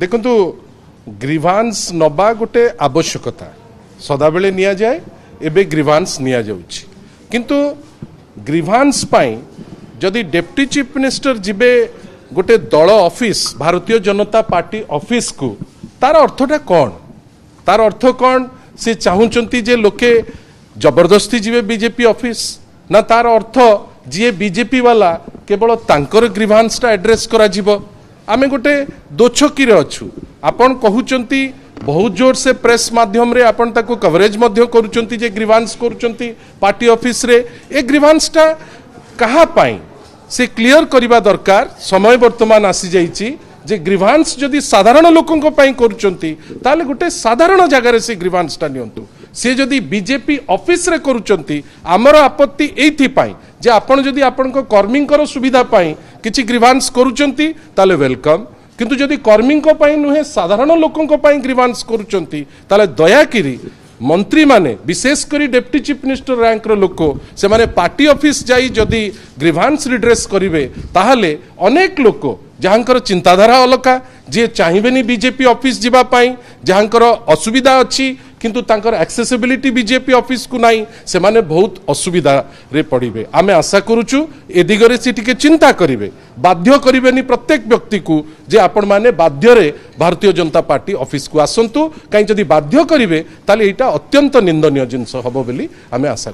देखु ग्रीवांस नबा गोटे आवश्यकता सदाबले निया जाए एबे ग्रीवांस निया जाउछि किंतु ग्रीवांस पाई जदि डेप्टी चीफ मिनिस्टर जिबे गोटे दल office Bharatiya Janata party office को तार अर्थटा कौन तार अर्थ कौन से चाहूंचंती जे लोके जबरदस्ती जीवे बीजेपी ऑफिस ना तार अर्थ जी बीजेपी वाला केवल तांकर ग्रीवांसटा एड्रेस करा जिवो आमे गोटे दोछकी रे अछु आपण कहउचंती बहुत जोर से प्रेस माध्यम रे आपण ताको कवरेज मध्य करूचंती जे ग्रीवांस करूचंती पार्टी ऑफिस रे ए ग्रीवांसटा कहा पाई से क्लियर करबा दरकार समय वर्तमान आसी जाइछि जे ग्रीवांस जदि साधारण लोकंक पाई करूचंती ताले गोटे साधारण जगह से ग्रीवांसटा नियंतु से जदि बीजेपी ऑफिस रे करूचंती आमर आपत्ति एथि पाई जे आपण जदि आपण कर्मींकर सुविधा पाई किछि ग्रीवांस करूचंती ताले वेलकम किंतु जदि कर्मींक पाई नुहे साधारण लोकंक पाई ग्रीवांस करूचंती ताले दयाकिरी मंत्री माने विशेष करी डेप्टी चीफ मिनिस्टर रैंक रो लोक से माने पार्टी ऑफिस जाई जदि ग्रीवांस रिड्रेस करिवे ताहले अनेक लोक जहाँकर चिंताधारा अलका जे चाहिबेनी बीजेपी ऑफिस जीवा पाई जहाँकर असुविधा अच्छी किंतु तांकर एक्सेसिबिलिटी बीजेपी ऑफिस को नहीं से माने बहुत असुविधा रे पड़िबे आमे आशा करूचु ए दिगरे से टिके चिंता करिवे बाध्य करिवेनी प्रत्येक व्यक्ति को जे आपण माने बाध्य रे भारतीय जनता पार्टी ऑफिस को आसंतु कहीं जदि बाध्य करिवे ताले एटा अत्यंत निंदनीय जिंस हबो बोली आमे आशा